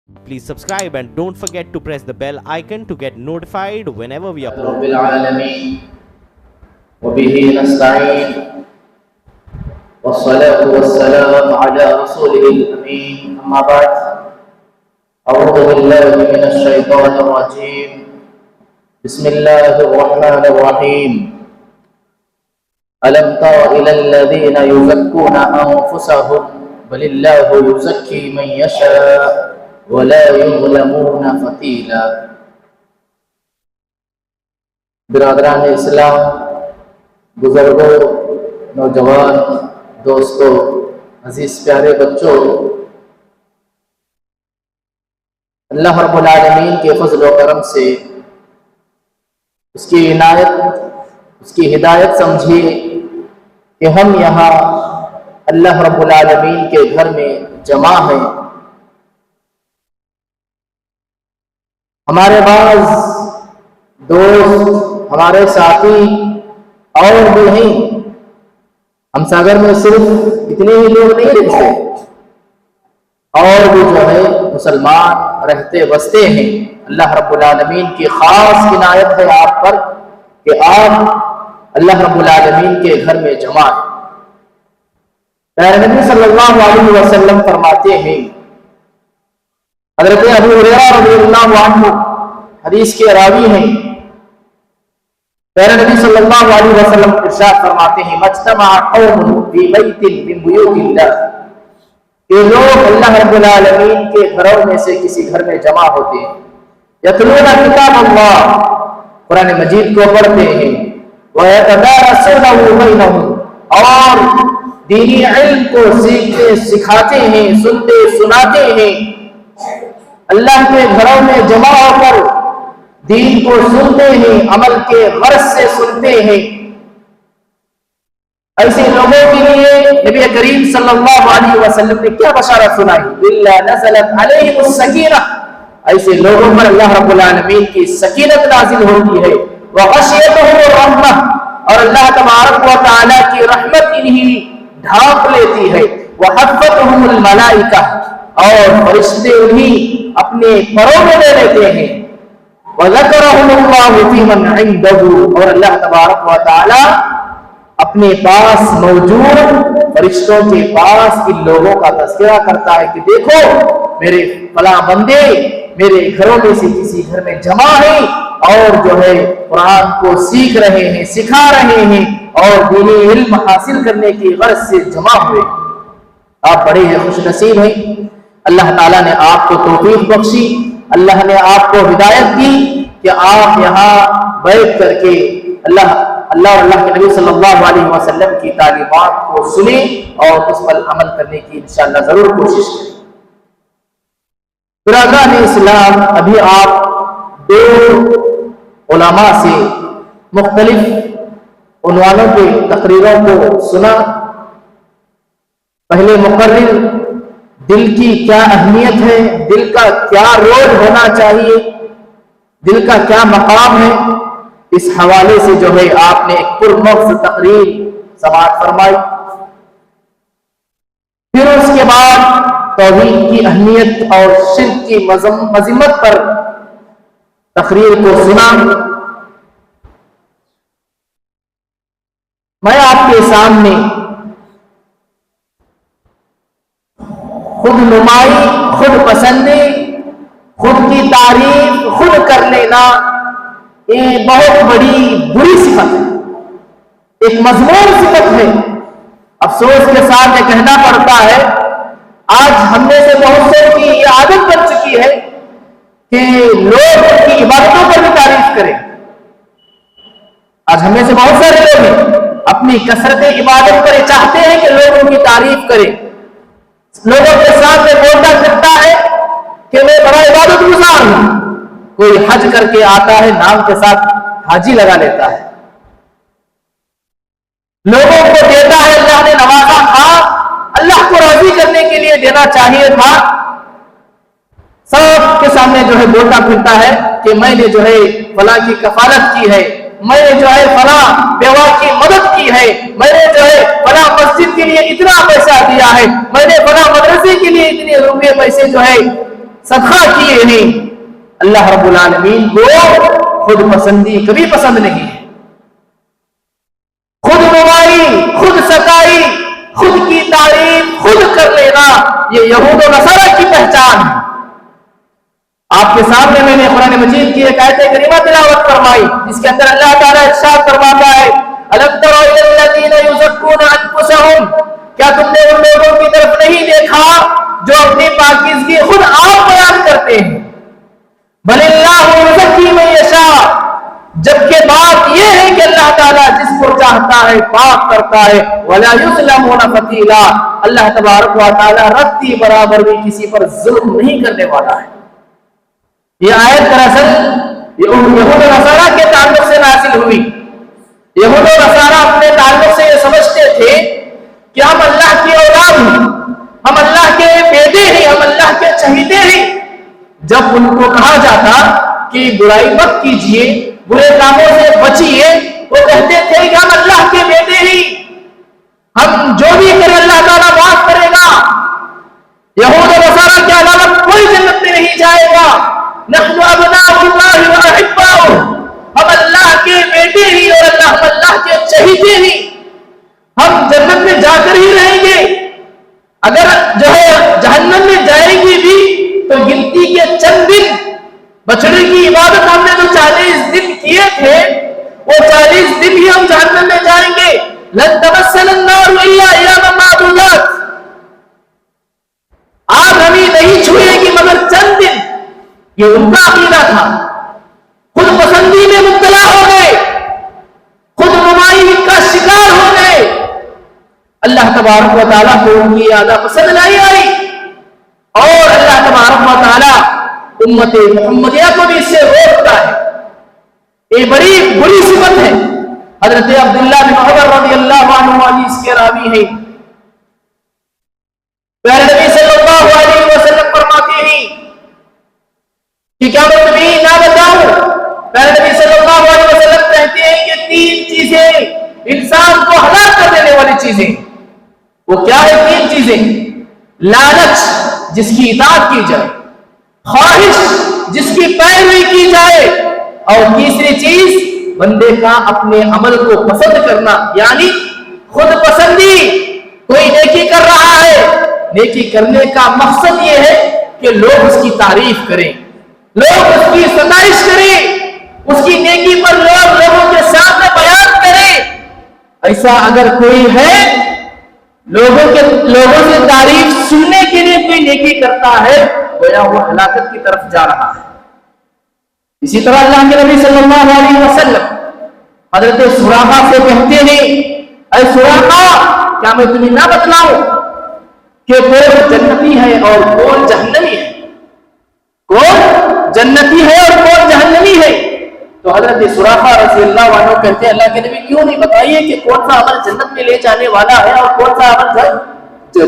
Please subscribe and don't forget to press the bell icon to get notified whenever we upload. رب العالمين وبه نستعين والصلاة والسلام على رسوله الأمين أما بعد أعوذ بالله من الشيطان الرجيم بسم الله الرحمن الرحيم ألم تر إلى الذين يزكون أنفسهم بل الله يزكي من يشاء ولا يظلمون فتيلا. برادران اسلام، بزرگوں، نوجوان دوستوں، عزیز پیارے بچوں، اللہ رب العالمین کے فضل و کرم سے اس کی عنایت، اس کی ہدایت سمجھیے کہ ہم یہاں اللہ رب العالمین کے گھر میں جمع ہیں. ہمارے بعض دوست، ہمارے ساتھی اور بھی ہیں. ہم ساگر میں صرف اتنے ہی لوگ نہیں رہتے، اور بھی جو ہے مسلمان رہتے بستے ہیں. اللہ رب العالمین کی خاص عنایت ہے آپ پر کہ آپ اللہ رب العالمین کے گھر میں جمع ہیں. پیارے نبی صلی اللہ علیہ وسلم فرماتے ہیں، حضرت ابو ہریرہ رضی اللہ عنہ حدیث کے راوی ہیں، پیارے نبی صلی اللہ علیہ وسلم ارشاد فرماتے ہیں، مجتمع قوم فی بیت من بیوت اللہ، یہ لوگ اللہ رب العالمین کے گھروں میں سے کسی گھر میں جمع ہوتے ہیں، یتلون کتاب اللہ، قرآن مجید کو پڑھتے ہیں، ویتدارسونہ بینہم، اور دینی علم کو سیکھتے سکھاتے ہیں، سنتے سناتے ہیں. اللہ کے گھروں میں جمع ہو کر دین کو سنتے ہیں، عمل کے غرض سے سنتے ہیں. ایسے لوگوں کے لیے نبی کریم صلی اللہ علیہ وسلم نے کیا بشارت سنائی؟ الا نزلت علیہم السکینہ، ایسے لوگوں پر اللہ رب العالمین کی سکینت نازل ہوتی ہے. وغشیتہم الرحمہ، اور اللہ تبارک و تعالی کی رحمت انہیں ڈھانپ لیتی ہے. وحفتہم الملائکہ، اور فرشتے انہیں اپنے پروں میں لے لیتے ہیں. وذکرہم اللہ فی من عندہ، اور اللہ تبارک و تعالی اپنے پاس موجود فرشتوں کے پاس ان لوگوں کا تذکرہ کرتا ہے کہ دیکھو میرے فلاں بندے میرے گھروں میں سے کسی گھر میں جمع ہیں اور جو ہے قرآن کو سیکھ رہے ہیں، سکھا رہے ہیں، اور دینی علم حاصل کرنے کی غرض سے جمع ہوئے. آپ بڑے ہی خوش نصیب ہیں. اللہ تعالیٰ نے آپ کو توفیق بخشی، اللہ نے آپ کو ہدایت دی کہ آپ یہاں بیٹھ کر کے اللہ اور اللہ کے نبی صلی اللہ علیہ وسلم کی تعلیمات کو سنیں اور اس پر عمل کرنے کی انشاءاللہ ضرور کوشش کریں. برادران اسلام، ابھی آپ دو علماء سے مختلف عنوانوں کے تقریروں کو سنا. پہلے مقرر دل کی کیا اہمیت ہے، دل کا کیا رول ہونا چاہیے، دل کا کیا مقام ہے، اس حوالے سے جو ہے آپ نے ایک پرمغز تقریر سماعت فرمائی. پھر اس کے بعد توحید کی اہمیت اور شرک کی مذمت پر تقریر کو سنا. میں آپ کے سامنے خود نمائی، خود پسندی، خود کی تعریف خود کر لینا، یہ بہت بڑی بری صفت ہے، ایک مذموم صفت ہے. افسوس کے ساتھ یہ کہنا پڑتا ہے، آج ہم میں سے بہت سے کی یہ عادت بن چکی ہے کہ لوگ ان کی عبادتوں پر بھی تعریف کریں. آج ہم میں سے بہت سارے لوگ ہیں اپنی کثرت عبادت پر چاہتے ہیں کہ لوگ ان کی تعریف کریں. لوگوں کے سامنے بولتا پھرتا ہے کہ میں بڑا عبادت گزار ہوں. کوئی حج کر کے آتا ہے، نام کے ساتھ حاجی لگا لیتا ہے، لوگوں کو دیتا ہے. اللہ نے نوازا تھا، اللہ کو راضی کرنے کے لیے دینا چاہیے تھا. سب کے سامنے جو ہے بولتا پھرتا ہے کہ میں نے جو ہے فلاں کی کفالت کی ہے، میں نے جو ہے فلاں بیوہ کی مدد کی ہے، میں نے جو ہے فلاں مسجد کے لیے اتنا پیسہ دیا ہے، میں نے فلاں مدرسے کے لیے اتنے روپے پیسے جو ہے صدقہ کیے ہیں. اللہ رب العالمین کو خود پسندی کبھی پسند نہیں ہے. خود نمائی، خود ستائی، خود کی تعریف خود کر لینا، یہ یہود و نصارہ کی پہچان ہے. آپ کے سامنے میں نے قرآن مجید کی ایک آیت کریمہ تلاوت فرمائی جس کے اندر اللہ تعالیٰ ارشاد فرماتا ہے أَلَمْ تَرَوْا إِلَى الَّذِينَ يُزَكُّونَ أَنفُسَهُمْ، کیا تم نے ان لوگوں کی طرف نہیں دیکھا جو اپنی پاکیزگی خود آپ بیان کرتے ہیں؟ بَلِ اللَّهُ يُزَكِّي مَن يَشَاءُ، جبکہ بات یہ ہے کہ اللہ تعالیٰ جس کو چاہتا ہے پاک کرتا ہے. وَلَا يُظْلَمُونَ فَتِيلًا، اللہ تبارک و تعالیٰ رتی برابر بھی کسی پر ظلم نہیں کرنے والا ہے. یہ آیت دراصل یہود و نصارہ کے تعلق سے نازل ہوئی. یہود و نصارہ اپنے تعلق سے یہ سمجھتے تھے کہ ہم اللہ کی اولاد ہیں، ہم اللہ کے بیٹے ہیں، ہم اللہ کے چہیتے ہیں. جب ان کو کہا جاتا کہ برائی مت کیجیے، برے کاموں سے بچیے، وہ کہتے تھے کہ ہم اللہ کے بیٹے ہیں، ہم جو بھی کریں اللہ تعالیٰ معاف کرے گا. یہود و نصارہ کے علاوہ کوئی جنت میں نہیں جائے گا. نحن ابناء اللہ و احباؤہ، ہم اللہ کے بیٹے ہی اور ہم اللہ کے چہیتے ہی، ہم جنت میں جا کر ہی رہیں گے. اگر جو ہے جہنم میں جائے گی بھی تو گنتی کے چند دن، بچڑے کی عبادت ہم نے جو 40 دن کیے تھے وہ 40 دن ہی ہم جہنم میں جائیں گے. لن تمسنا النار الا ایاما معدودات، آگ ہمیں نہیں چھوئے گی مگر چند دن. یہ ان کا عقیدہ تھا. خود پسندی میں مبتلا ہو گئے، خود نمائی کا شکار ہو گئے. اللہ تبارک و تعالیٰ کو ان کی عادت پسند نہیں آئی اور اللہ تبارک و تعالیٰ امت محمدیہ کو بھی اس سے روکتا ہے. یہ بڑی بری صفت ہے. حضرت عبداللہ بن عمر رضی اللہ عنہ حدیث کے راوی ہیں. پیارے نبی صلی اللہ علیہ وسلم فرماتے ہیں کہ کیا میں تمہیں نہ بتاؤں؟ پیارے نبی صلی اللہ علیہ وسلم کہتے ہیں کہ 3 چیزیں انسان کو ہلاک کر دینے والی چیزیں. وہ کیا ہے 3 چیزیں؟ لالچ جس کی اطاعت کی جائے، خواہش جس کی پیروی کی جائے، اور تیسری چیز بندے کا اپنے عمل کو پسند کرنا، یعنی خود پسندی. کوئی نیکی کر رہا ہے، نیکی کرنے کا مقصد یہ ہے کہ لوگ اس کی تعریف کریں، لوگ اس کی ستائش کریں، اس کی نیکی پر لوگوں کے سامنے بیان کریں. ایسا اگر کوئی ہے لوگوں سے تعریف سننے کے لیے کوئی نیکی کرتا ہے گویا وہ ہلاکت کی طرف جا رہا ہے. اسی طرح اللہ کے نبی صلی اللہ علیہ وسلم حضرت سراقہ سے کہتے ہیں اے سراقہ کیا میں تمہیں نہ بتلاؤں کہ کون جنتی ہے اور کون جہنمی ہے؟ کون جنتی ہے اور کون جہنمی ہے؟ تو حضرت سراقہ رضی اللہ عنہ کہتے ہیں اللہ کے نبی کیوں نہیں بتائیے کہ کون سا عمل جنت میں لے جانے والا ہے اور کون سا عمل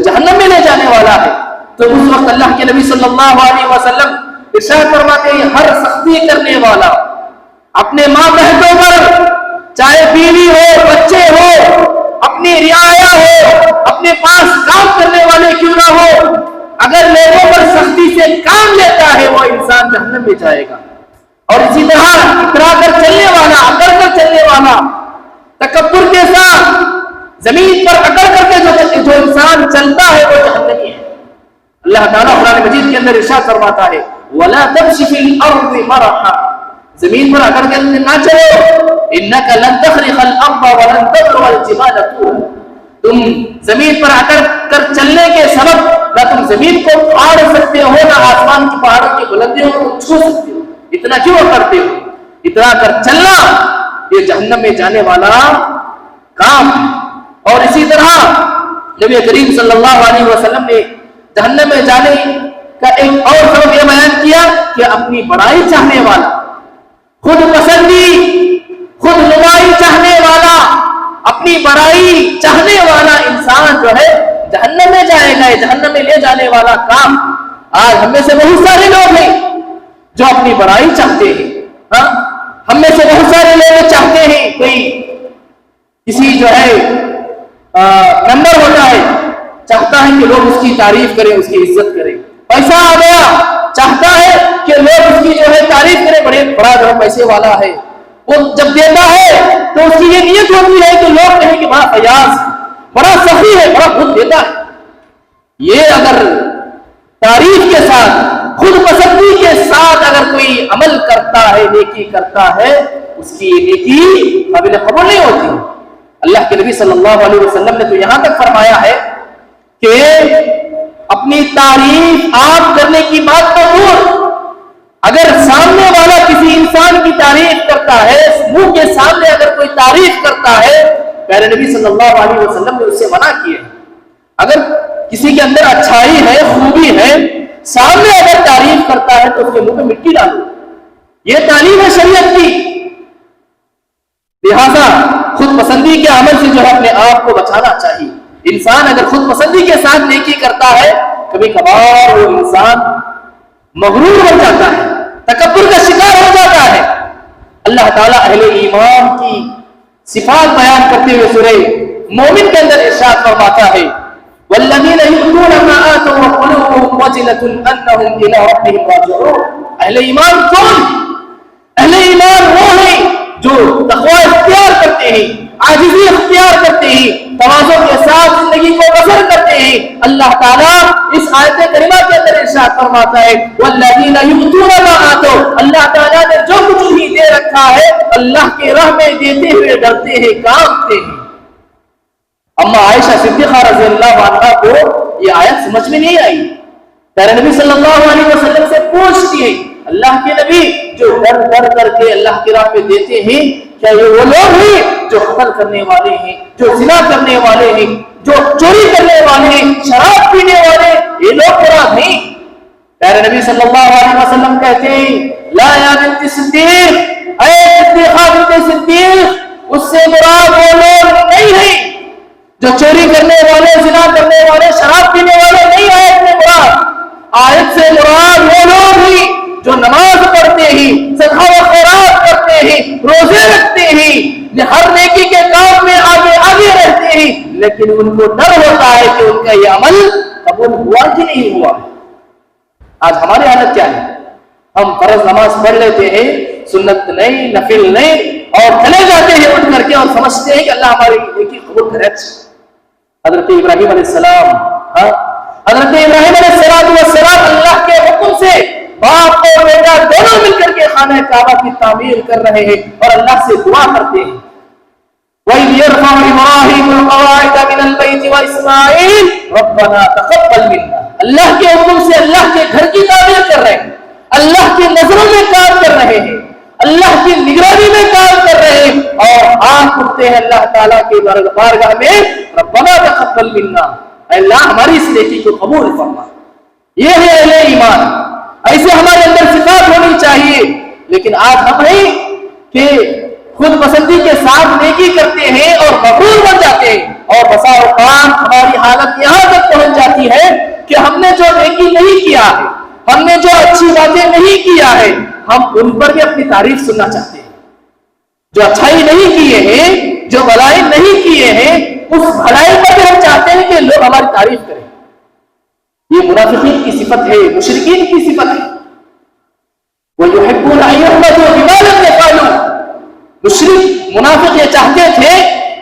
جہنم میں لے جانے والا ہے؟ تو اس وقت اللہ کے نبی صلی اللہ علیہ وسلم ارشاد فرماتے ہیں ہر سختی کرنے والا اپنے ماں بہنوں پر، چاہے بیوی ہو، بچے ہو، اپنی رعایا ہو، اپنے پاس کام کرنے والے کیوں نہ ہو، اگر لوگوں پر سختی سے کام لیتا ہے وہ انسان جہنم میں جائے گا. اور اسی طرح اترا کر چلنے والا، اکڑ کر چلنے والا، تکبر کے ساتھ زمین پر اکڑ کر کے جو انسان چلتا ہے وہ جہنمی ہے. اللہ تعالیٰ قرآن مجید کے اندر ارشاد فرماتا ہے وَلَا تَمْشِ فِي الْأَرْضِ مَرَحًا، زمین پر اکڑ کر نہ چلو، إِنَّكَ لَن تَخْرِقَ الْأَرْضَ وَلَن تَبْلُغَ الْجِبَالَ طُولًا، تم زمین پر اکڑ کر چلنے کے سبب نہ تم زمین کو پھاڑ سکتے ہو نہ آسمان کی پہاڑوں کی بلندیوں کو چھو سکتے ہو. اتنا کیوں کرتے ہو؟ اتنا کر چلنا یہ جہنم میں جانے والا کام ہے. اور اسی طرح نبی کریم صلی اللہ علیہ وسلم نے جہنم میں جانے کا ایک اور سبب یہ بیان کیا کہ اپنی بڑائی چاہنے والا، خود پسندی، خود نمائی چاہنے والا، اپنی بڑائی چاہنے والا انسان جو ہے جہنم میں جائے گا. جہنم میں لے جانے والا کام آج ہم میں سے بہت سارے لوگ ہیں جو اپنی بڑائی چاہتے ہیں. ہم میں سے بہت سارے لوگ چاہتے ہیں کوئی کسی جو ہے نمبر ہوتا ہے، چاہتا ہے کہ لوگ اس کی تعریف کریں، اس کی عزت کریں. پیسہ آ گیا چاہتا ہے کہ لوگ اس کی جو ہے تعریف کریں، بڑا جو ہے پیسے والا ہے، وہ جب دیتا ہے تو اس کی یہ نیت ہوتی ہے کہ لوگ کہیں کہ بڑا فیاض، بڑا سخی ہے، بڑا خود دیتا ہے۔ یہ اگر تعریف کے ساتھ، خود پسندی کے ساتھ اگر کوئی عمل کرتا ہے، نیکی کرتا ہے، اس کی یہ نیکی قابل قبول نہیں ہوتی۔ اللہ کے نبی صلی اللہ علیہ وسلم نے تو یہاں تک فرمایا ہے کہ اپنی تعریف آپ کرنے کی بات تو دور، اگر سامنے والا کسی انسان کی تعریف کرتا ہے، منہ کے سامنے اگر کوئی تعریف کرتا ہے، پیارے نبی صلی اللہ علیہ وسلم نے اس سے منع کیا ہے۔ اگر کسی کے اندر اچھائی ہے، خوبی ہے، سامنے اگر تعریف کرتا ہے تو اس کے منہ میں مٹی ڈالو، یہ تعلیم ہے شریعت کی۔ لہذا خود پسندی کے عمل سے جو ہے اپنے آپ کو بچانا چاہیے۔ انسان اگر خود پسندی کے ساتھ نیکی کرتا ہے، کبھی کبھار وہ انسان مغرور ہو جاتا ہے، تکبر کا شکار ہو جاتا ہے۔ اللہ تعالیٰ اہل ایمان کی صفات بیان کرتے ہوئے سورہ مومن کے اندر ارشاد فرماتا ہے، وَالَّذِينَ يُؤْتُونَ مَا آتَوْا وَقُلُوبُهُمْ وَجِلَةٌ أَنَّهُمْ إِلَىٰ رَبِّهِمْ رَاجِعُونَ۔ اہل ایمان کون؟ اہل ایمان وہ ہیں جو تقوی اختیار کرتے ہیں، عاجزی اختیار کرتے ہیں، تواضع کے ساتھ زندگی کو بسر کرتے ہیں۔ اللہ تعالیٰ اس آیت کریمہ کے اندر ارشاد فرماتا ہے، وَالَّذِينَ يُؤْتُونَ مَا آتَوْا، اللہ تعالیٰ نے جو کچھ بھی دے رکھا ہے، اللہ کے راہ میں دیتے ہوئے ڈرتے ہیں، کانپتے ہیں۔ اما عائشہ صدیقہ رضی اللہ عنہا کو یہ آیت سمجھ میں نہیں آئی، پیارے نبی صلی اللہ علیہ وسلم سے پوچھتی ہے، اللہ کے نبی جو ڈر ڈر کر کے اللہ کی راہ پہ دیتے ہیں، کیا یہ وہ لوگ ہیں جو قتل کرنے والے ہیں، جو زنا کرنے والے ہیں، جو چوری کرنے والے ہیں، شراب پینے والے، یہ لوگ مراد نہیں؟ پیارے نبی صلی اللہ علیہ وسلم کہتے ہیں، لا یا بنت صدیق، اے صدیقہ بنت صدیق، اس سے مراد وہ لوگ نہیں ہیں جو چوری کرنے والے، زنا کرنے والے، شراب پینے والے نہیں ہیں۔ آیت میں مراد، آیت سے مراد وہ لوگ ہیں جو نماز پڑھتے ہیں، صدقہ و خیرات کرتے ہیں، روزے رکھتے ہیں، ہر نیکی کے کام میں آگے آگے رہتے ہیں، لیکن ان کو ڈر ہوتا ہے کہ ان کا یہ عمل قبول ہوا کہ نہیں ہوا۔ آج ہماری حالت کیا ہے؟ ہم فرض نماز پڑھ لیتے ہیں، سنت نہیں، نفل نہیں، اور چلے جاتے ہیں اٹھ کر کے اور سمجھتے ہیں کہ اللہ ہماری نیکی قبول کرے۔ حضرت ابراہیم علیہ السلام، حضرت ابراہیم علیہ السلام اللہ کے حکم سے باپ اور بیٹا دونوں مل کر کے خانہ کعبہ کی تعمیر کر رہے ہیں اور اللہ سے دعا کرتے ہیں۔ وَإِذْ يَرْفَعُ إِبْرَاهِيمُ الْقَوَاعِدَ مِنَ الْبَيْتِ وَإِسْمَاعِيلُ رَبَّنَا تَقَبَّلْ مِنَّا۔ اللہ کے حکم سے اللہ کے گھر کی تعمیر کر رہے ہیں، اللہ کی نظروں میں کام کر رہے ہیں، اللہ کی نگرانی میں کام کر رہے ہیں، اور آنکھ اٹھتے ہیں اللہ تعالیٰ کے بارگاہ میں، ربنا تقبل منا، اے اللہ ہماری اس نیکی کو قبول فرما۔ یہ ہے اہل ایمان، ایسے ہمارے اندر صفات ہونی چاہیے۔ لیکن آج ہم ہیں کہ خود پسندی کے ساتھ نیکی کرتے ہیں اور مغرور بن جاتے ہیں، اور بسا اوقات ہماری حالت یہاں تک پہنچ جاتی ہے کہ ہم نے جو نیکی نہیں کیا ہے، ہم نے جو اچھی باتیں نہیں کیا ہے، ہم ان پر بھی اپنی تعریف سننا چاہتے ہیں۔ جو اچھائی نہیں کیے ہیں، جو بھلائی نہیں کیے ہیں، اس بھلائی پر بھی ہم چاہتے ہیں کہ لوگ ہماری تعریف کریں۔ یہ منافقین کی صفت ہے، مشرکین کی صفت ہے۔ وَيُحِبُّونَ أَن يُحْمَدُوا بِمَا لَمْ يَفْعَلُوا۔ مشرک منافق یہ چاہتے تھے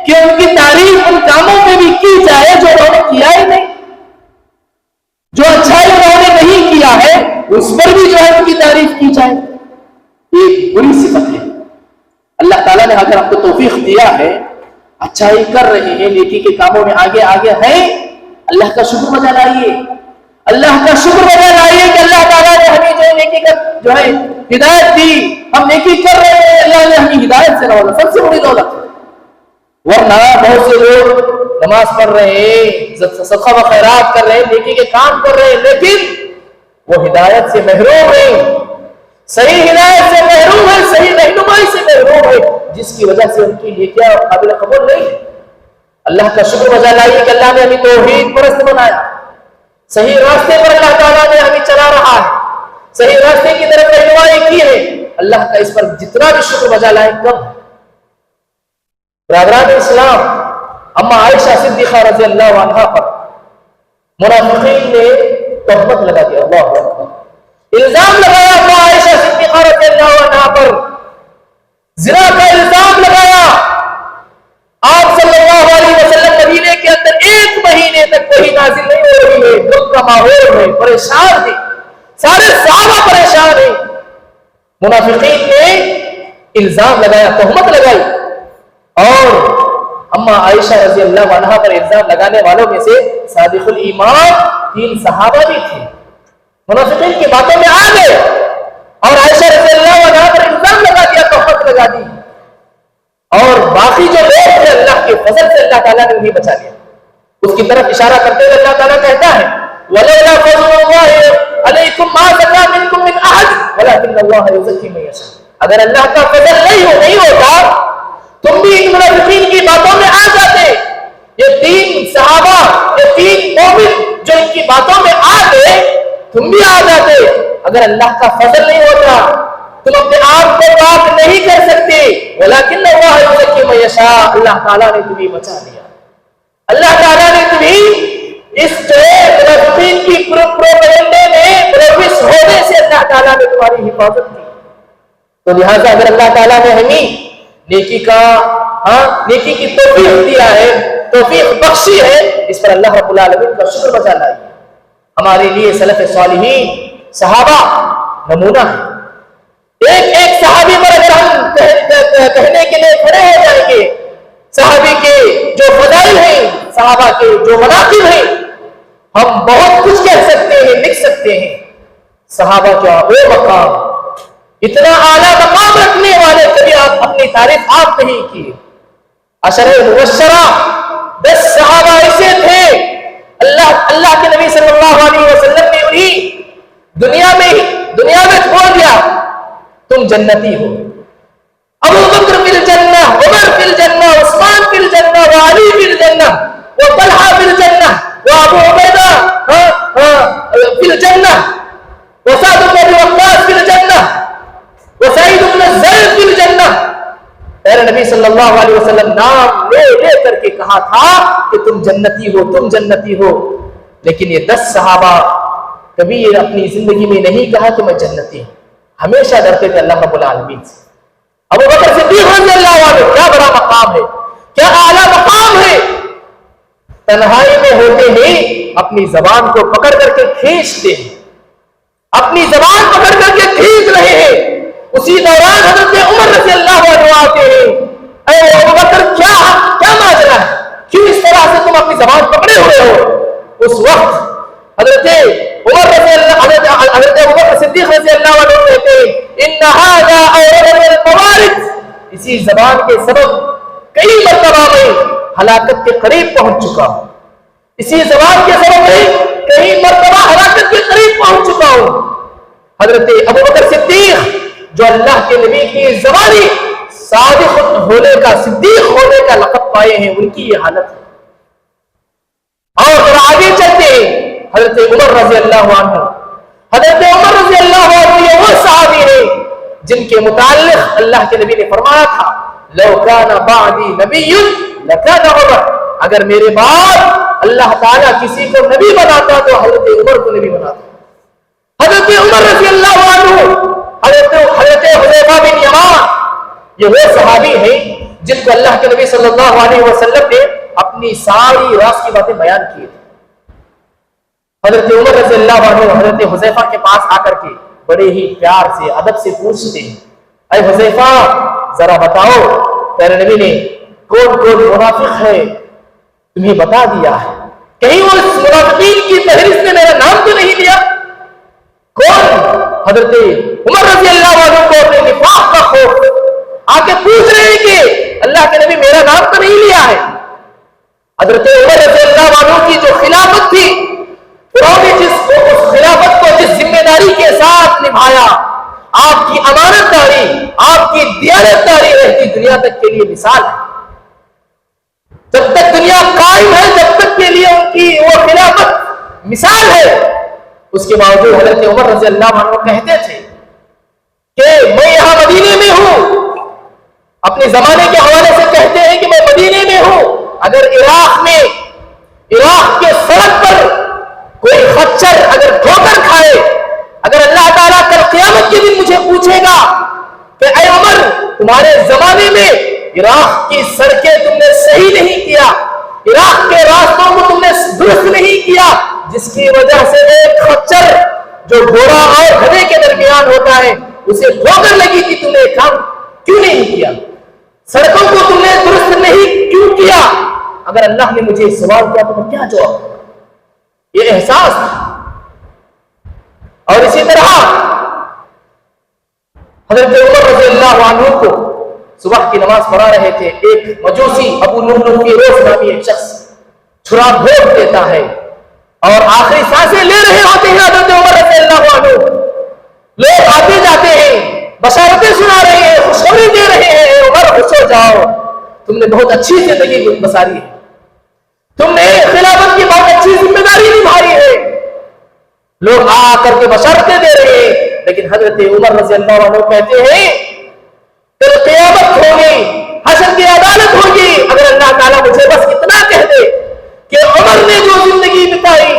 کہ ان کی تعریف ان کاموں میں بھی کی جائے جو انہوں نے کیا ہی نہیں، جو اچھائی انہوں نے نہیں کیا ہے اس پر بھی جو ہے ان کی تعریف کی جائے۔ یہ بری صفت ہے۔ اللہ تعالیٰ نے اگر آپ کو توفیق دیا ہے، اچھائی کر رہے ہیں، نیکی کے کاموں میں آگے آگے ہیں، اللہ کا شکر بجا لائیے، اللہ کا شکر بجا لائیے کہ اللہ تعالیٰ نے ہمیں جو نیکی کا جو ہے ہدایت دی، ہم نیکی کر رہے ہیں، اللہ نے ہمیں ہدایت سے نوازا، سب سے بڑی دولت ہے۔ ورنہ بہت سے لوگ نماز پڑھ رہے ہیں، صدقہ و خیرات کر رہے ہیں، نیکی کے کام کر رہے ہیں، لیکن وہ ہدایت سے محروم ہیں، صحیح ہدایت سے محروم ہے، صحیح رہنمائی سے محروم ہے، جس کی وجہ سے ان کی نیکیاں قابل قبول نہیں ہے۔ اللہ کا شکر بجا لائیے کہ اللہ نے ہمیں توحید پرست بنایا، صحیح راستے پر اللہ تعالیٰ نے ہمیں چلا رہا ہے، صحیح راستے کی طرف رہنمائی کی ہے۔ اللہ کا اس پر جتنا بھی شکر بجا لائیں کم ہے۔ برادران اسلام، اما عائشہ صدیقہ رضی اللہ عنہا پر منافقین نے تہمت لگا دیا، اللہ اکبر، الزام لگایا اپنا عائشہ صدیقہ رضی اللہ عنہا پر، زنا کا الزام لگایا. آپ صلی اللہ علیہ وسلم مدینے کے اندر 1 مہینے تک وہی نازل نہیں ہو رہی ہے، دکھ کا ماحول ہے، پریشان تھے، سارے صحابہ پریشان ہیں. منافقین نے الزام لگایا، تہمت لگائی، اور اما عائشہ رضی اللہ عنہا پر الزام لگانے والوں میں سے صادق الایمان 3 صحابہ بھی تھے. منافقین کی باتوں میں آ گئے اور عائشہ رضی اللہ عنہا پر الزام لگا دیا، تہمت لگا دی. اور باقی جو لوگ تھے اللہ کے فضل سے اللہ تعالیٰ نے انہیں بچا لیا. اس کی طرف اشارہ کرتے ہوئے اللہ تعالیٰ کہتا ہے وَلَوْلَا فَضْلُ اللَّهِ عَلَيْكُمْ مَا زَكَىٰ مِنْكُمْ مِنْ أَحَدٍ وَلَٰكِنَّ اللَّهَ يُزَكِّي مَن يَشَاءُ. اگر اللہ کا فضل نہیں ہوتا تم بھی ان منافقین کی باتوں میں آ جاتے. یہ 3 صحابہ، یہ 3 مومن جو ان کی باتوں میں آ گئے، تم بھی آ جاتے. اگر اللہ کا فضل نہیں ہوتا تم اپنے آپ کو پاک نہیں کر سکتے. ولیکن اللہ یزکی من یشاء، اللہ تعالیٰ نے تمہیں بچا لیا. اللہ تعالیٰ نے تمہیں اس جو منافقین کی پروپیگنڈے میں پروفیس ہونے سے اللہ تعالیٰ نے تمہاری حفاظت کی. تو لہٰذا اگر اللہ تعالیٰ نے ہمیں نیکی کی توفیق دیا ہے، توفیق بخشی ہے، اس پر اللہ رب العالمین کا شکر بجا لائیے. ہمارے لیے سلف صالحین صحابہ نمونہ ہے. ایک صحابی پر اگر ہم کہنے کے لیے کھڑے ہو جائیں گے، صحابی کے جو فضائل ہیں، صحابہ کے جو مناقب ہیں، ہم بہت کچھ کہہ سکتے ہیں، لکھ سکتے ہیں. صحابہ کا وہ مقام، اتنا اعلیٰ مقام رکھنے والے کبھی آپ اپنی تعریف آپ نہیں کی. عشرہ مبشرہ 10 صحابہ ایسے تھے، اللہ کے نبی صلی اللہ علیہ وسلم نے انہیں دنیا میں چھوڑ دیا، تم جنتی ہو. ابو بکر فی الجنہ، عمر فی الجنہ، عثمان فی الجنہ، وعلی فی الجنہ، وطلحہ فی الجنہ، وابو عبیدہ فی الجنہ، وسعد بن ابی وقاص فی الجنہ، وسعید بن زید فی الجنہ. میرے نبی صلی اللہ علیہ وسلم نام لے کر کے کہا تھا کہ تم جنتی ہو، تم جنتی ہو. لیکن یہ 10 صحابہ کبھی اپنی زندگی میں نہیں کہا کہ میں جنتی ہوں، ہمیشہ ڈرتے تھے اللہ رب العالمین سے. ابو بکر صدیق رضی اللہ عنہ، کیا بڑا مقام ہے، کیا اعلیٰ مقام ہے. تنہائی میں ہوتے ہی اپنی زبان کو پکڑ کر کے کھینچتے ہیں، اپنی زبان پکڑ کر کے کھینچ رہے ہیں. اسی دوران حضرت عمر رضی اللہ عنہ آتے ہیں، اے ابو بکر کیا ماجرا ہے، کیوں اس طرح سے تم اپنی زبان پکڑے ہوئے ہو. اس وقت حضرت ابو بکر صدیق رضی اللہ عنہ کہتے ہیں ان ھذا اورث الموارث، اسی زبان کے سبب کئی مرتبہ میں ہلاکت کے قریب پہنچ چکا ہوں، اسی زبان کے سبب میں کئی مرتبہ ہلاکت کے قریب پہنچ چکا ہوں. حضرت ابو بکر صدیق جو اللہ کے نبی کی زبانی صادق ہونے کا، صدیق ہونے کا لقب پائے ہیں، ان کی یہ حالت ہے. اور آگے چلتے ہیں حضرت عمر رضی اللہ عنہ. حضرت عمر رضی اللہ عنہ یہ وہ صحابی ہیں جن کے متعلق اللہ کے نبی نے فرمایا تھا لو کان بعدی نبی لکان عمر، اگر میرے بعد اللہ تعالیٰ کسی کو نبی بناتا تو حضرت عمر کو نبی بناتا. حضرت عمر رضی اللہ عنہ، حضرت حذیفہ بن یمان، یہ وہ صحابی ہیں جن کو اللہ کے نبی صلی اللہ علیہ وسلم نے اپنی ساری راز کی باتیں بیان کی تھی. حضرت عمر رضی اللہ عنہ حضرت حذیفہ کے پاس آ کر کے بڑے ہی پیار سے، ادب سے پوچھتے ہیں اے حذیفہ ذرا بتاؤ پیارے نبی نے کون کون منافق ہے تمہیں بتا دیا ہے، کہیں وہ منافقین کی فہرست میں میرا نام تو نہیں لیا. کون؟ حضرت عمر رضی اللہ عنہ کو اپنے نفاق کا خوف آ کے پوچھ رہے ہیں کہ اللہ کے نبی میرا نام تو نہیں لیا ہے. حضرت عمر رضی اللہ عنہ کی جو خلافت تھی، انہوں نے اس خلافت کو جس ذمہ داری کے ساتھ نبھایا، آپ کی امانت داری، آپ کی دیانت داری رہتی دنیا تک کے لیے مثال ہے. جب تک دنیا قائم ہے جب تک کے لیے ان کی وہ خلافت مثال ہے. اس کے باوجود حضرت عمر رضی اللہ عنہ کہتے تھے کہ میں یہاں مدینے میں ہوں، اپنے زمانے کے حوالے سے کہتے ہیں کہ میں مدینے میں ہوں. اگر عراق کے سڑک پر کوئی خچر اگر ٹھوکر کھائے، اگر اللہ تعالیٰ عراق کی سڑکیں تم نے صحیح نہیں کیا، عراق کے راستوں کو تم نے درست نہیں کیا، جس کی وجہ سے ایک خچر جو گھوڑا اور گدھے کے درمیان ہوتا ہے اسے ٹھوکر لگی تھی، تم نے کام کیوں نہیں کیا؟ سڑکوں کو تم نے درست نہیں کیوں کیا؟ اگر اللہ نے مجھے سوال کیا تو میں کیا جواب دوں؟ یہ احساس تھا۔ اور اسی طرح حضرت عمر رضی اللہ عنہ کو صبح کی نماز پڑھا رہے تھے، ایک مجوسی ابو لؤلؤ فیروز نامی ایک شخص چھرا بھوک دیتا ہے اور آخری سانسیں لے رہے ہوتے ہیں حضرت عمر رضی اللہ عنہ، لوگ آتے جاتے ہیں، بشارتیں سنا رہے ہیں، خوشخبری دے رہے ہیں، عمر خوش ہو جاؤ، تم نے بہت اچھی زندگی گزاری ہے، تم نے خلافت کی بہت اچھی ذمہ داری نبھائی ہے، لوگ آ کر کے بشارتیں دے رہے ہیں۔ لیکن حضرت عمر رضی اللہ عنہ کہتے ہیں پھر قیامت ہوگی، حشر کی عدالت ہوگی، اگر اللہ تعالیٰ مجھے بس اتنا کہہ دے کہ عمر نے جو زندگی بتائی،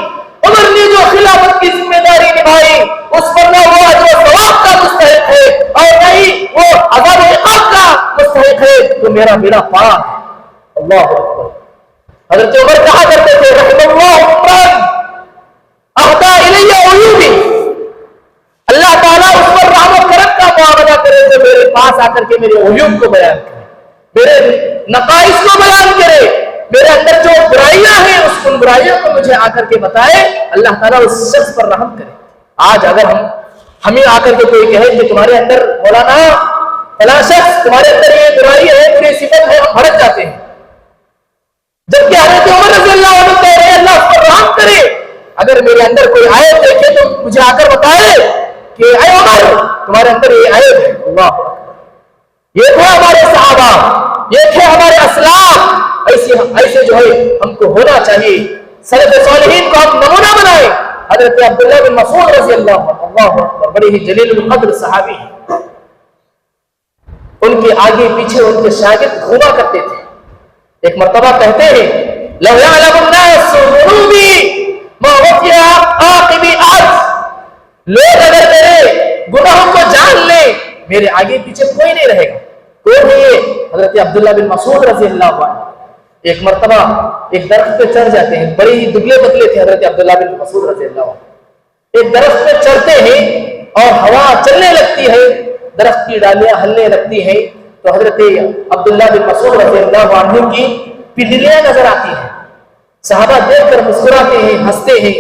عمر نے جو خلافت کی ذمہ داری نبھائی، اس پر نہ وہ اجر و ثواب کا مستحق ہے اور نہ ہی وہ عذاب و عقاب کا مستحق ہے، تو میرا بیڑا پار ہے۔ اللہ اکبر۔ حضرت عمر کہا کرتے تھے رحم اللہ عمران اہدیٰ الی عیوبی، اللہ تعالیٰ اس پر رحم و کرم کا معاملہ کرے جو میرے پاس آ کر کے میرے عیوب کو بیان کرے، میرے نقائص کو بیان کرے، میرے اندر جو برائیاں ہیں اس ان برائیوں کو مجھے آ کر کے بتائے، اللہ تعالیٰ اس شخص پر رحم کرے۔ آج اگر ہمیں آ کر کے کوئی کہے کہ تمہارے اندر مولانا فلاں شخص تمہارے اندر یہ برائی ہے، یہ صفت ہے، ہم بھڑک جاتے ہیں، جبکہ حضرت عمر رضی اللہ عنہ کہہ رہے ہیں اللہ اس پر رحم کرے۔ اگر میرے اندر کوئی عیب دیکھے تو مجھے آ کر بتائے کہ اے عمر تمہارے اندر یہ عیب ہے۔ اللہ یہ تھے ہمارے صحابہ، یہ تھے ہمارے اسلاف، ایسے جو ہے ہم کو ہونا چاہیے، سلف صالحین کو ہم نمونہ بنائیں۔ حضرت عبداللہ بن مسعود رضی اللہ عنہ، اللہ اکبر، بڑے ہی جلیل القدر صحابی ہیں، ان کے آگے پیچھے ان کے شاگرد گھوما کرتے تھے۔ ایک مرتبہ کہتے ہیں لو یعلم الناس ذنوبی ما وقع عاقبی آج، لوگ اگر میرے گناہوں کو جان لیں میرے آگے پیچھے کوئی نہیں رہے گا، کوئی نہیں ہے۔ حضرت عبداللہ بن مسعود رضی اللہ عنہ ایک مرتبہ ایک درخت پہ چڑھ جاتے ہیں، بڑے ہی دبلے پتلے تھے حضرت عبداللہ بن مسعود رضی اللہ عنہ، ایک درخت پہ چڑھتے ہیں اور ہوا چلنے لگتی ہے، درخت کی ڈالیاں ہلنے لگتی ہیں، تو حضرت عبداللہ بن مسعود رضی اللہ عنہ کی پنڈلیاں نظر آتی ہیں، صحابہ دیکھ کر مسکراتے ہیں، ہنستے ہیں۔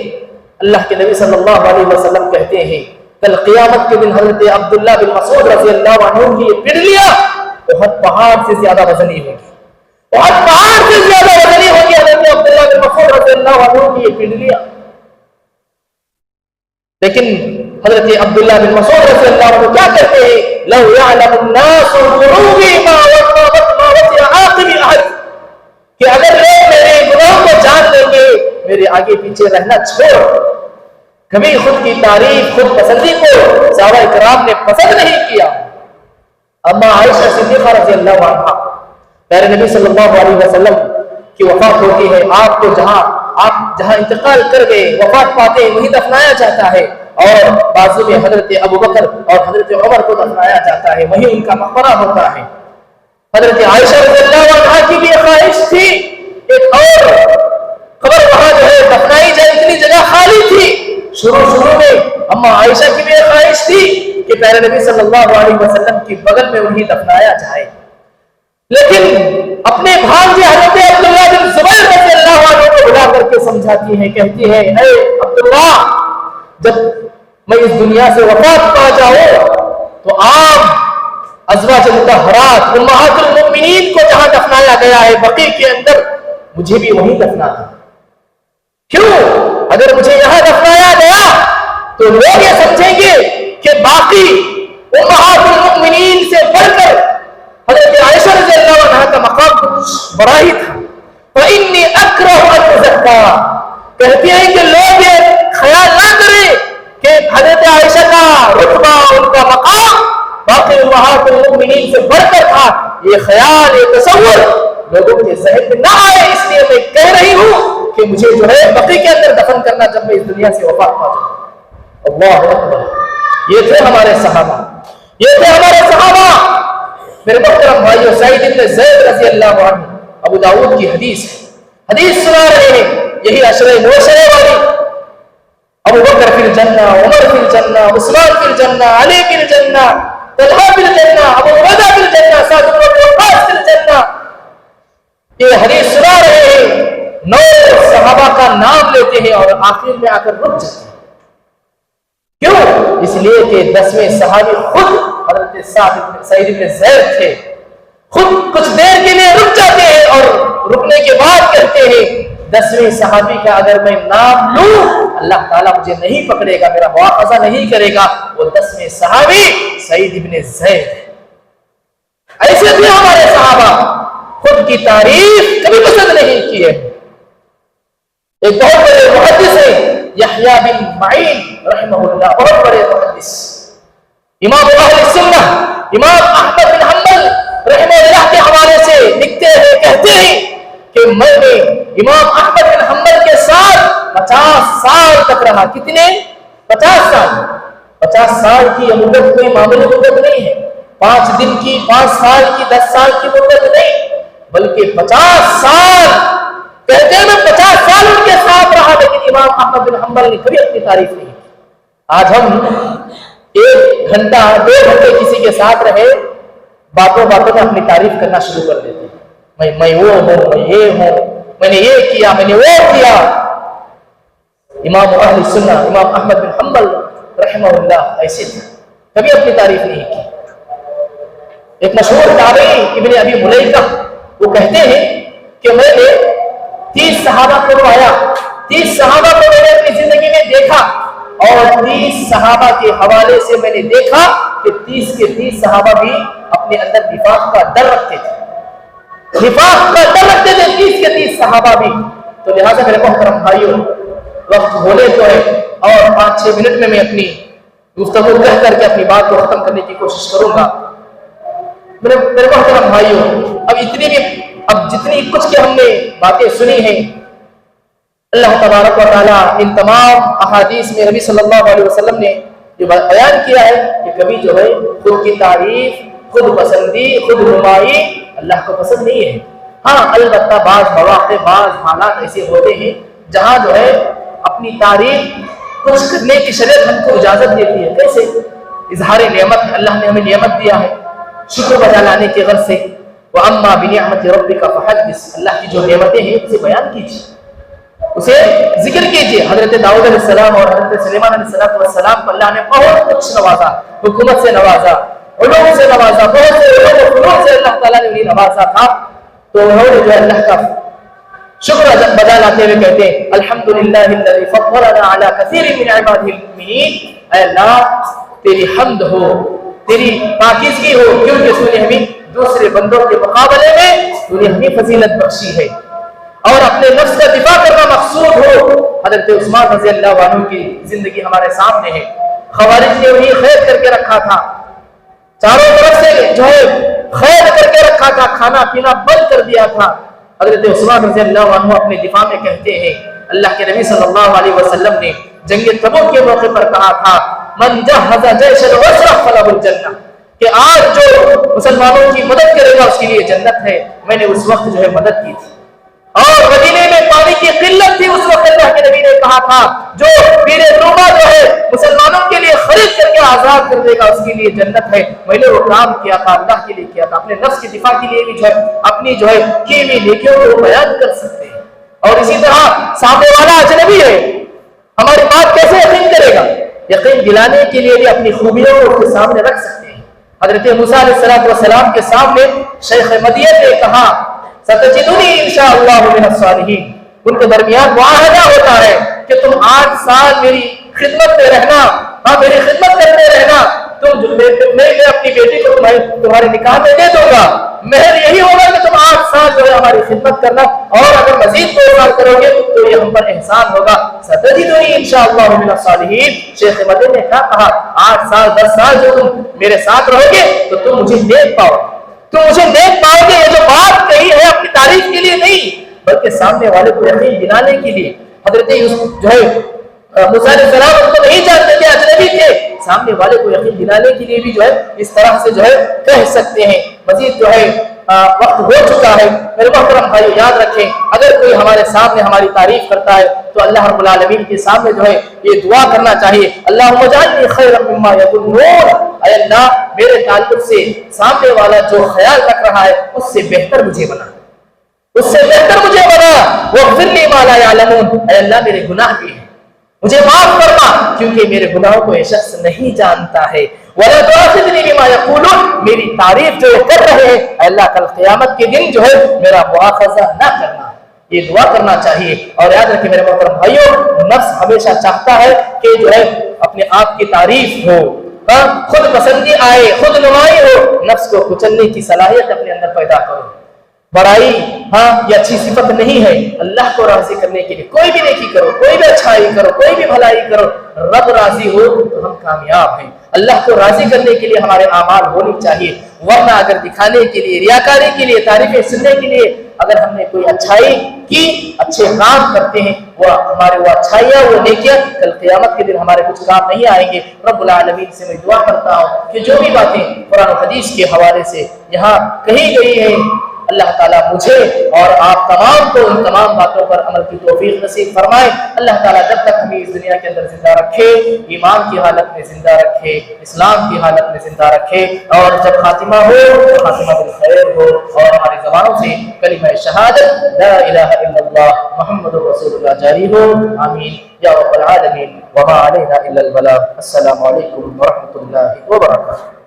اللہ کے نبی صلی اللہ علیہ وسلم کہتے ہیں کل قیامت کے دن حضرت عبداللہ بن مسعود رضی اللہ عنہ کی یہ پنڈلیاں بہت پہاڑ سے زیادہ وزنی ہوگی، بہت پہاڑ سے زیادہ وزنی ہوگی حضرت عبداللہ بن مسعود رضی اللہ عنہ کی یہ پنڈلیاں۔ لیکن حضرت عبداللہ بن مسعود رضی اللہ عنہ کیا کہتے ہیں لو یعلم الناس ذنوبی ما وقع عاقبی احد، کہ اگر لوگ میرے گناہوں کو جان لیں گے میرے آگے پیچھے رہنا چھوڑ، کبھی خود کی تعریف خود پسندی کو صحابہ کرام نے پسند نہیں کیا۔ اما عائشہ صدیقہ رضی اللہ عنہا، پیارے نبی صلی اللہ علیہ وسلم کی وفات ہوتی ہے، آپ کو جہاں انتقال کر گئے وفات پاتے ہیں وہیں دفنایا جاتا ہے، اور بازو میں حضرت ابو بکر اور حضرت عمر کو دفنایا جاتا ہے، وہیں ان کا مقبرہ ہوتا ہے۔ حضرت عائشہ رضی اللہ عنہا کی بھی خواہش تھی ایک اور قبر وہاں جو ہے دفنائی جائے، اتنی جگہ خالی تھی۔ شروع میں اما عائشہ کی بھی خواہش تھی کہ پیارے نبی صلی اللہ علیہ وسلم کی بغل میں انہیں دفنایا جائے، لیکن اپنے بھانجے حضرت عبداللہ بن زبیر رضی اللہ عنہ کو بلا کر کے سمجھاتی ہیں، کہتی ہیں اے عبداللہ جب میں اس دنیا سے وفات پا جاؤں تو آپ ازواج مطہرات امہات المؤمنین کو جہاں دفنایا گیا ہے بقیع کے اندر مجھے بھی وہیں دفنا دیں۔ کیوں؟ اگر مجھے یہاں دفنایا گیا تو لوگ یہ سمجھیں گے کہ باقی امہات المؤمنین سے بڑھ کر حضرت عائشہ رضی اللہ عنہا کا مقام کچھ بڑا ہی تھا۔ فإني أكره أن أزكى، کہتے ہیں کہ لوگ یہ خیال نہ کریں کہ حضرت عائشہ کا رتبہ ان کا مقام باقی امہات المؤمنین سے بڑھ کر تھا، یہ خیال یہ تصور لوگوں کے ذہن میں نہ آئے، اس لیے میں کہہ رہی ہوں کہ مجھے جو ہے بقیع کے اندر دفن کرنا جب میں اس دنیا سے وفات پا جاؤں۔ اللہ اکبر، یہ تھے ہمارے صحابہ، یہ تھے ہمارے صحابہ۔ میرے محترم بھائیو، سعید بن زید رضی اللہ عنہ، ابو داؤد کی حدیث ہے، حدیث سنا رہے ہیں، یہی عشرہ مبشرہ والی، ابو بکر فی الجنہ، عمر فی الجنہ، عثمان فی الجنہ، علی فی الجنہ، طلحہ فی الجنہ، ابو عبیدہ فی الجنہ، سعد بن ابی وقاص فی الجنہ. یہ حدیث سنا رہے ہیں، 9 صحابہ کا نام لیتے ہیں اور آخر میں آ کر رک جاتے ہیں. کیوں؟ اس لیے کہ 10ویں صحابی خود حضرت سعید بن زید تھے. خود کچھ دیر کے لیے رک جاتے ہیں اور رکنے کے بعد کہتے ہیں 10ویں صحابی کا اگر میں نام لوں اللہ تعالیٰ مجھے نہیں پکڑے گا، میرا مواخذہ نہیں کرے گا. وہ 10ویں صحابی سعید بن زید. ایسے بھی ہمارے صحابہ خود کی تعریف کبھی پسند نہیں کی ہے. ایک بہت بڑے محدث ہیں یحییٰ بن معین رحمہ اللہ، بہت بڑے محدث، امام اہل سنہ، امام احمد بن حنبل رحمہ اللہ کے حوالے سے لکھتے ہیں، کہتے ہیں کہ میں نے امام احمد بن حنبل کے ساتھ 50 سال تک رہا. کتنے؟ 50 سال. 50 سال کی یہ مدت کوئی معمولی مدت نہیں ہے. 5 دن کی، 5 سال کی، 10 سال کی مدت نہیں، بلکہ 50 سال. کہتے ہیں میں 50 سال ان کے ساتھ رہا، لیکن امام احمد بن حنبل نے کبھی اپنی تعریف نہیں کی. آج ہم 1 گھنٹہ 2 گھنٹے کسی کے ساتھ رہے، باتوں باتوں میں اپنی تعریف کرنا شروع کر دیتے ہیں. میں وہ ہوں، میں یہ ہوں، میں نے یہ کیا، میں نے وہ کیا. امام اہل سنہ امام احمد بن حنبل رحمہ اللہ ایسے تھے، کبھی اپنی تعریف نہیں کی. ایک مشہور تابعی ابن ابی ملیکہ وہ کہتے ہیں کہ میں نے 30 صحابہ کو پایا، 30 صحابہ کو میں نے اپنی زندگی میں دیکھا، اور 30 صحابہ کے حوالے سے میں نے دیکھا کہ 30 کے 30 صحابہ بھی اپنے اندر نفاق کا ڈر رکھتے تھے. نفاق کا ڈر رکھتے تھے 30 کے 30 صحابہ بھی. تو لہٰذا میرے محترم بھائیوں، وقت بولے تو ہے اور 5-6 منٹ میں اپنی گفتگو کہہ کر کے اپنی بات کو ختم کرنے کی کوشش کروں گا. میرے محترم بھائیوں، اب جتنی کچھ کی ہم نے باتیں سنی ہیں، اللہ تبارک و تعالیٰ ان تمام احادیث میں نبی صلی اللہ علیہ وسلم نے یہ بیان کیا ہے کہ کبھی جو ہے خود کی تعریف، خود پسندی، خود نمائی اللہ کو پسند نہیں ہے. ہاں البتہ بعض مواقع، بعض حالات ایسے ہوتے ہیں جہاں جو ہے اپنی تعریف کچھ کرنے کی شریعت ہم کو اجازت دیتی ہے. کیسے؟ اظہار نعمت ہے، اللہ نے ہمیں نعمت دیا ہے، شکر بجا لانے کی غرض سے. وَأَمَّا بِنِعْمَةِ رَبِّكَ فَحَدِّثْ، اللہ کی جو نعمتیں ہیں اسے بیان کیجیے، اسے ذکر کیجیے. حضرت داؤد علیہ السلام اور حضرت سلیمان علیہ السلام کو اللہ نے بہت کچھ نوازا، حکومت سے نوازا، علوم سے نوازا، بہت سے علوم و فنون سے اللہ تعالیٰ نے انہیں نوازا تھا. تو انہوں نے جو اللہ کا شکر بجا لاتے ہوئے کہتے ہیں الحمدللہ الذی فضلنا علی کثیر من عبادہ المؤمنین. اے اللہ تیری حمد ہو، تیری پاکیزگی ہو، کیونکہ تو نے ہمیں دوسرے بندوں کے مقابلے میں تو نے ہمیں فضیلت بخشی ہے. اور اپنے نفس کا دفاع کرنا مقصود ہو. حضرت عثمان رضی اللہ عنہ کی زندگی ہمارے سامنے ہے. خوارج نے انہیں قید کر کے رکھا تھا، چاروں طرف سے جو ہے قید کر کے رکھا تھا، کھانا پینا بند کر دیا تھا. حضرت عثمان رضی اللہ عنہ اپنے دفاع میں کہتے ہیں، اللہ کے نبی صلی اللہ علیہ وسلم نے جنگ تبوک کے موقع پر کہا تھا من جہز جیش العسرہ فلہ الجنہ، کہ آج جو مسلمانوں کی مدد کرے گا اس کے لیے جنت ہے. میں نے اس وقت جو ہے مدد کی تھی، اور مدینے میں پانی کی قلت تھی. اس وقت اللہ کے نبی نے کہا تھا جو پیر روما جو ہے مسلمانوں کے لیے خرید کر کے آزاد کر دے گا اس کے لیے جنت ہے. میں نے وہ کام کیا تھا، اللہ کے لیے کیا تھا. اپنے نفس کے دفاع کے لیے بھی جو ہے اپنی جو ہے کی ہوئی نیکیوں کو بیان کر سکتے ہیں. اور اسی طرح سامنے والا اجنبی ہے، ہماری بات کیسے یقین کرے گا؟ یقین دلانے کے لیے بھی اپنی خوبیوں کو اس کے سامنے رکھ سکتے ہیں. حضرت موسیٰ علیہ السلام کے سامنے شیخ مدین نے کہا ستجدنی انشاءاللہ من الصالحین. ان کے درمیان معاہدہ ہوتا ہے کہ تم 8 سال میری خدمت میں رہنا، میری خدمت کرتے رہنا. میں اپنی بیٹی کو تمہارے نکاح میں دے دوں گا. مہر یہی ہوگا کہ تم 8 سال جو ہے ہماری خدمت کرنا، اور اگر مزید 2 سال کرو گے تو یہ ہم پر احسان ہوگا. ستجدنی انشاءاللہ من الصالحین. شیخ مدین نے کیا کہا؟ 8 سال 10 سال جو تم میرے ساتھ رہو گے تو تم مجھے دیکھ پاؤ گے، تم مجھے دیکھ پاؤ گے. یہ جو بات کہی ہے اپنی تعریف کے لیے نہیں بلکہ سامنے والے کو یقین دلانے کے لیے. حضرت یوسف جو ہے موسیٰ علیہ السلام ان کو نہیں جانتے تھے، اجنبی تھے. سامنے والے کو یقین دلانے کے لیے بھی جو ہے اس طرح سے جو ہے کہہ سکتے ہیں مزید جو ہے وقت ہو چکا ہے. میرے محترم بھائی یاد رکھیں اگر کوئی ہمارے سامنے ہماری تعریف کرتا ہے تو اللہ رب العالمین کے سامنے جو ہے یہ دعا کرنا چاہیے, اللہم اجعلنی خیرا مما یظنون, اے اللہ میرے تعلق سے سامنے والا جو خیال رکھ رہا ہے اس سے بہتر مجھے بنا, اس سے بہتر مجھے بنا. واغفر لی ما لا یعلمون, اے اللہ میرے گناہ بھی ہیں مجھے معاف فرما کیونکہ میرے گناہوں کو یہ شخص نہیں جانتا ہے. وَلَا تُؤَاخِذْنِی بِمَا يَقُولُونَ, میری تعریف جو یہ کر رہے ہیں اے اللہ کل قیامت کے دن جو ہے میرا مؤاخذہ نہ کرنا. یہ دعا کرنا چاہیے. اور یاد رکھیں میرے محترم بھائیوں, نفس ہمیشہ چاہتا ہے کہ جو ہے اپنے آپ کی تعریف ہو, خود پسندی آئے, خود نمائی ہو. نفس کو کچلنے کی صلاحیت اپنے اندر پیدا کرو. بڑائی یہ اچھی صفت نہیں ہے. اللہ کو راضی کرنے کے لیے کوئی بھی نیکی کرو, کوئی بھی اچھائی کرو, کوئی بھی بھلائی کرو, رب راضی ہو تو ہم کامیاب ہیں. اللہ کو راضی کرنے کے لیے ہمارے اعمال ہونی چاہیے. ورنہ اگر دکھانے کے لیے, ریاکاری کے لیے, تعریفیں سننے کے لیے اگر ہم نے کوئی اچھائی کی, اچھے کام کرتے ہیں, وہ ہمارے وہ اچھائیاں وہ نیکیاں کل قیامت کے دن ہمارے کچھ کام نہیں آئیں گے. رب العالمین سے میں دعا کرتا ہوں کہ جو بھی باتیں قرآن و حدیث کے حوالے سے یہاں کہی گئی ہیں اللہ تعالیٰ مجھے اور آپ تمام کو ان تمام باتوں پر عمل کی توفیق نصیب فرمائے. اللہ تعالیٰ جب تک ہمیں اس دنیا کے اندر زندہ رکھے, ایمان کی حالت میں زندہ رکھے, اسلام کی حالت میں زندہ رکھے, اور جب خاتمہ ہو تو خاتمہ بالخیر ہو, اور ہماری زبانوں سے کلمہ شہادت لا الہ الا اللہ محمد رسول اللہ جاری ہو. آمین یا رب العالمین. وما علینا الا البلاغ. السلام علیکم ورحمۃ اللہ وبرکاتہ.